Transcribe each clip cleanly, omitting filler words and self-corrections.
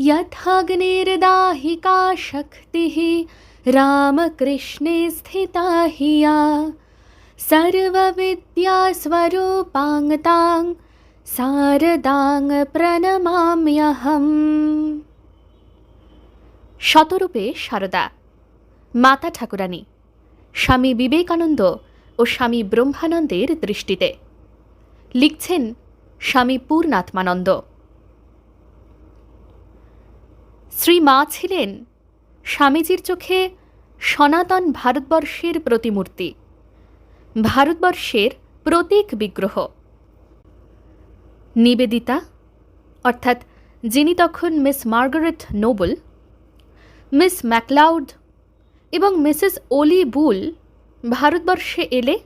यथाग्निर्दाहिका शक्तिः रामकृष्णे स्थिता हि या सर्वविद्यास्वरूपाङ् शारदां প্রণমাম্যহম। শতরূপে শারদা, মাতা ঠাকুরানী, স্বামী বিবেকানন্দ ও স্বামী ব্রহ্মানন্দের দৃষ্টিতে। লিখছেন স্বামী পূর্ণাত্মানন্দ। শ্রী মা ছিলেন স্বামীজির চোখে সনাতন ভারতবর্ষের প্রতিমূর্তি, ভারতবর্ষের প্রতীক বিগ্রহ। নিবেদিতা অর্থাৎ যিনি তখন Miss Margaret Noble, Miss MacLeod এবং মিসেস ওলি বুল ভারতবর্ষে এলে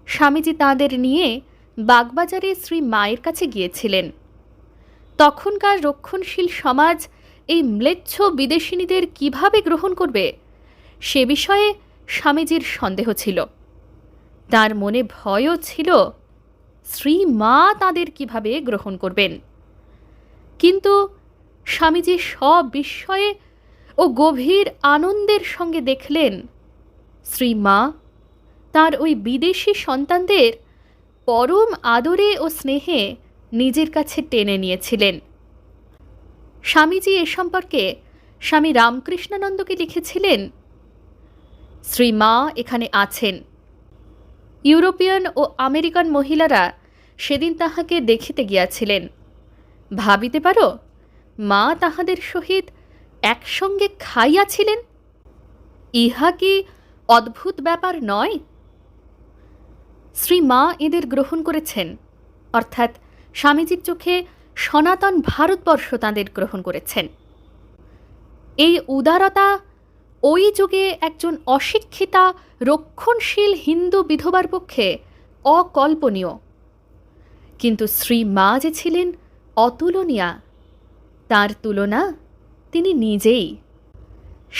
স্বামীজি তাঁদের নিয়ে বাগবাজারে শ্রী মায়ের কাছে গিয়েছিলেন। তখনকার রক্ষণশীল সমাজ এই ম্লেচ্ছ বিদেশিনীদের কিভাবে গ্রহণ করবে সে বিষয়ে স্বামীজির সন্দেহ ছিল। তার মনে ভয়ও ছিল শ্রী মা তাঁদের কিভাবে গ্রহণ করবেন। কিন্তু স্বামীজি সবিস্ময়ে ও গভীর আনন্দের সঙ্গে দেখলেন শ্রী মা তাঁর ওই বিদেশি সন্তানদের পরম আদরে ও স্নেহে নিজের কাছে টেনে নিয়েছিলেন। স্বামীজি এ সম্পর্কে স্বামী রামকৃষ্ণানন্দকে লিখেছিলেন, শ্রী মা এখানে আছেন। ইউরোপিয়ান ও আমেরিকান মহিলারা সেদিন তাহাকে দেখিতে গিয়াছিলেন। ভাবিতে পারো মা তাহাদের সহিত একসঙ্গে খাইয়াছিলেন। ইহা কি অদ্ভুত ব্যাপার নয়? শ্রী মা এদের গ্রহণ করেছেন, অর্থাৎ স্বামীজির চোখে সনাতন ভারতবর্ষ তাঁদের গ্রহণ করেছেন। এই উদারতা ওই যুগে একজন অশিক্ষিতা রক্ষণশীল হিন্দু বিধবার পক্ষে অকল্পনীয়। কিন্তু শ্রী মা যে ছিলেন অতুলনীয়া, তার তুলনা তিনি নিজেই।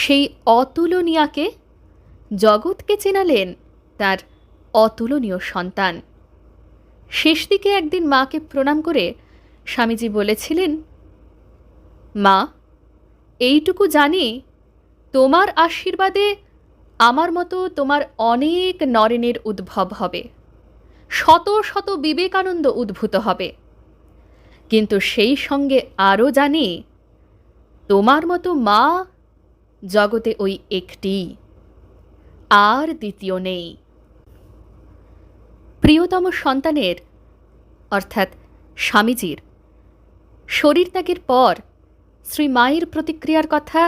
সেই অতুলনীয়াকে জগৎকে চেনালেন তার অতুলনীয় সন্তান। শেষ দিকে একদিন মাকে প্রণাম করে স্বামীজি বলেছিলেন, মা, এইটুকু জানি তোমার আশীর্বাদে আমার মতো তোমার অনেক নরেনের উদ্ভব হবে, শত শত বিবেকানন্দ উদ্ভূত হবে। কিন্তু সেই সঙ্গে আরও জানি তোমার মতো মা জগতে ওই একটি, আর দ্বিতীয় নেই। প্রিয়তম সন্তানের অর্থাৎ স্বামীজির শরীরত্যাগের পর শ্রী মায়ের প্রতিক্রিয়ার কথা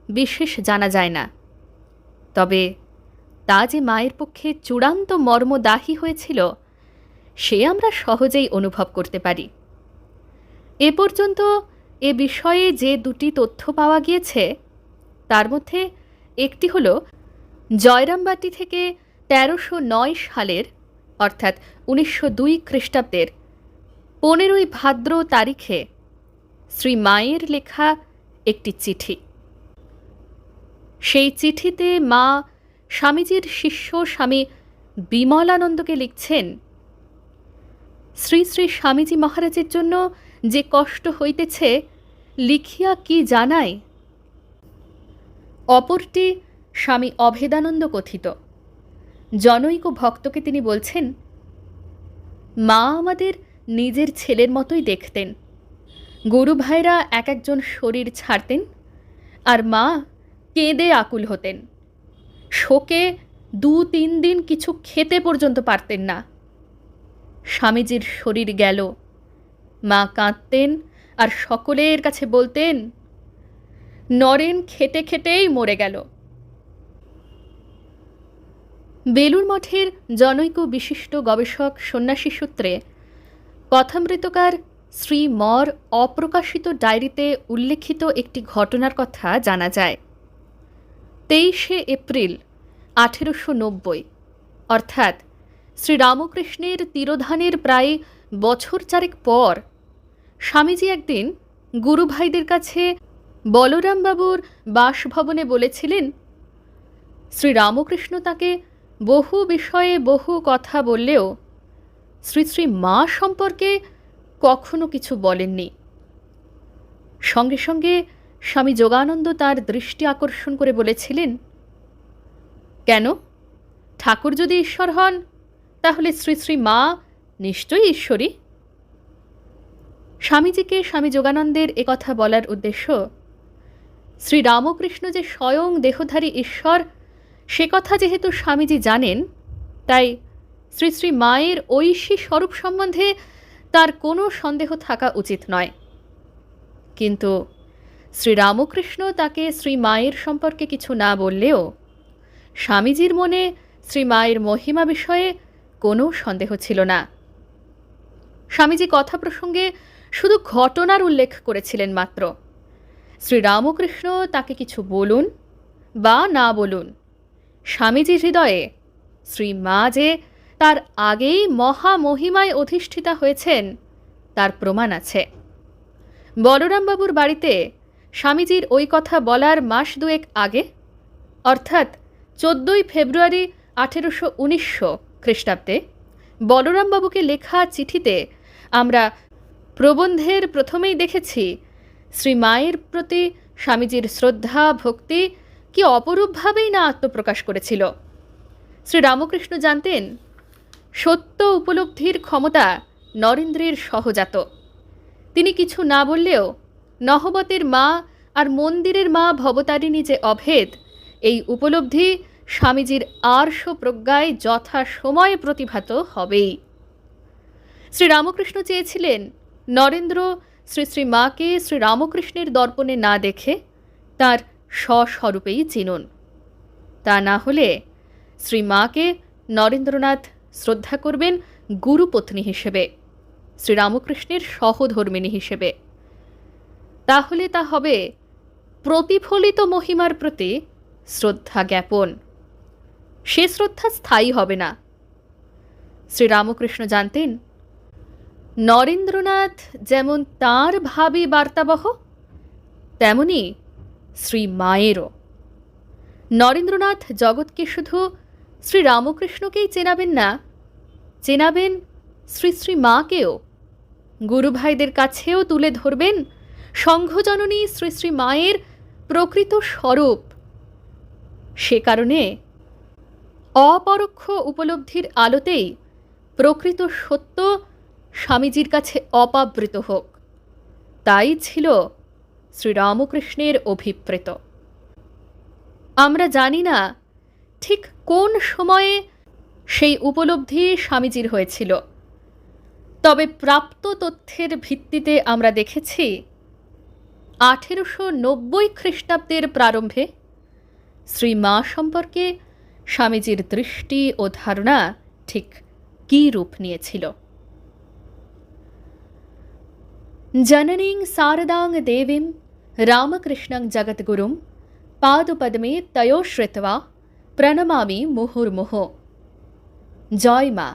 বিশেষ জানা যায় না। তবে তা যে মায়ের পক্ষে চূড়ান্ত মর্মদাহী হয়েছিল সে আমরা সহজেই অনুভব করতে পারি। এ পর্যন্ত এ বিষয়ে যে দুটি তথ্য পাওয়া গিয়েছে তার মধ্যে একটি হল জয়রামবাটি থেকে ১৩০৯ সালের অর্থাৎ ১৯০২ খ্রিস্টাব্দের ১৫ই ভাদ্র তারিখে শ্রী মায়ের লেখা একটি চিঠি। সেই চিঠিতে মা স্বামীজির শিষ্য স্বামী বিমলানন্দকে লিখছেন, শ্রী শ্রী স্বামীজি মহারাজের জন্য যে কষ্ট হইতেছে লিখিয়া কি জানাই। অপরটি স্বামী অভেদানন্দ কথিত জনৈক ভক্তকে তিনি বলছেন, মা আমাদের নিজের ছেলের মতোই দেখতেন। গুরু ভাইরা এক একজন শরীর ছাড়তেন আর মা কেঁদে আকুল হতেন। শোকে ২-৩ দিন কিছু খেতে পর্যন্ত পারতেন না। স্বামীজির শরীর গেল, মা কাঁদতেন আর সকলের কাছে বলতেন, নরেন খেতে খেতেই মরে গেল। বেলুর মঠের জনৈক বিশিষ্ট গবেষক সন্ন্যাসী সূত্রে কথামৃতকার শ্রী মর অপ্রকাশিত ডায়েরিতে উল্লেখিত একটি ঘটনার কথা জানা যায়। ২৩শে এপ্রিল ১৮৯০ অর্থাৎ শ্রীরামকৃষ্ণের তিরোধানের প্রায় বছর চারেক পর স্বামীজি একদিন গুরুভাইদের কাছে বলরামবাবুর বাসভবনে বলেছিলেন, শ্রীরামকৃষ্ণ তাকে বহু বিষয়ে বহু কথা বললেও শ্রী শ্রী মা সম্পর্কে কখনো কিছু বলেননি। সঙ্গে সঙ্গে স্বামী যোগানন্দ তার দৃষ্টি আকর্ষণ করে বলেছিলেন, কেন? ঠাকুর যদি ঈশ্বর হন, তাহলে শ্রী শ্রী মা নিশ্চয়ই ঈশ্বরী। স্বামীজিকে স্বামী যোগানন্দের একথা বলার উদ্দেশ্য, শ্রী রামকৃষ্ণ যে স্বয়ং দেহধারী ঈশ্বর সে কথা যেহেতু স্বামীজি জানেন, তাই শ্রী শ্রী মায়ের ঐশী স্বরূপ সম্বন্ধে তার কোনো সন্দেহ থাকা উচিত নয়। কিন্তু শ্রীরামকৃষ্ণ তাকে শ্রী মায়ের সম্পর্কে কিছু না বললেও স্বামীজির মনে শ্রী মায়ের মহিমা বিষয়ে কোনো সন্দেহ ছিল না। স্বামীজি কথা প্রসঙ্গে শুধু ঘটনার উল্লেখ করেছিলেন মাত্র। শ্রীরামকৃষ্ণ তাকে কিছু বলুন বা না বলুন, স্বামীজির হৃদয়ে শ্রী মা যে তার আগেই মহামহিমায় অধিষ্ঠিতা হয়েছেন তার প্রমাণ আছে। বলরামবাবুর বাড়িতে স্বামীজির ওই কথা বলার মাস দুয়েক আগে, অর্থাৎ 14ই ফেব্রুয়ারি 1819 খ্রিস্টাব্দে বলরামবাবুকে লেখা চিঠিতে আমরা প্রবন্ধের প্রথমেই দেখেছি শ্রী মায়ের প্রতি স্বামীজির শ্রদ্ধা ভক্তি কি অপরূপভাবেই না আত্মপ্রকাশ করেছিল। শ্রীরামকৃষ্ণ জানতেন সত্য উপলব্ধির ক্ষমতা নরেন্দ্রের সহজাত। তিনি কিছু না বললেও নহবতের মা আর মন্দিরের মা ভবতারিণী যে অভেদ, এই উপলব্ধি স্বামীজির আর্ষ প্রজ্ঞায় যথা সময়ে প্রতিভাত হবেই। শ্রীরামকৃষ্ণ চেয়েছিলেন নরেন্দ্র শ্রী শ্রী মাকে শ্রীরামকৃষ্ণের দর্পণে না দেখে তার স্বস্বরূপেই চিনুন। তা না হলে শ্রী মাকে নরেন্দ্রনাথ শ্রদ্ধা করবেন গুরুপত্নী হিসেবে, শ্রীরামকৃষ্ণের সহধর্মিণী হিসেবে। তাহলে তা হবে প্রতিফলিত মহিমার প্রতি শ্রদ্ধা জ্ঞাপন। সে শ্রদ্ধা স্থায়ী হবে না। শ্রীরামকৃষ্ণ জানতেন নরেন্দ্রনাথ যেমন তাঁর ভাবী বার্তাবহ, তেমনি শ্রী মায়েরও। নরেন্দ্রনাথ জগৎকে শুধু শ্রীরামকৃষ্ণকেই চেনাবেন না, চেনাবেন শ্রী শ্রী মাকেও। গুরুভাইদের কাছেও তুলে ধরবেন সংঘজননী শ্রী শ্রী মায়ের প্রকৃত স্বরূপ। সে কারণে অপরোক্ষ উপলব্ধির আলোতেই প্রকৃত সত্য স্বামীজির কাছে অপাবৃত হোক, তাই ছিল শ্রীরামকৃষ্ণের অভিপ্রেত। আমরা জানি না ঠিক কোন সময়ে সেই উপলব্ধি স্বামীজির হয়েছিল, তবে প্রাপ্ত তথ্যের ভিত্তিতে আমরা দেখেছি 1890 খ্রিস্টাব্দের প্রারম্ভে শ্রী মা সম্পর্কে স্বামীজির দৃষ্টি ও ধারণা ঠিক কী রূপ নিয়েছিল। জননীং শারদাং দেবীং রামকৃষ্ণং জগদ্গুরুং পাদপদ্মে তয়োশ্রিত্বা প্রণমামি মুহুর্মুহুঃ। জয় মা।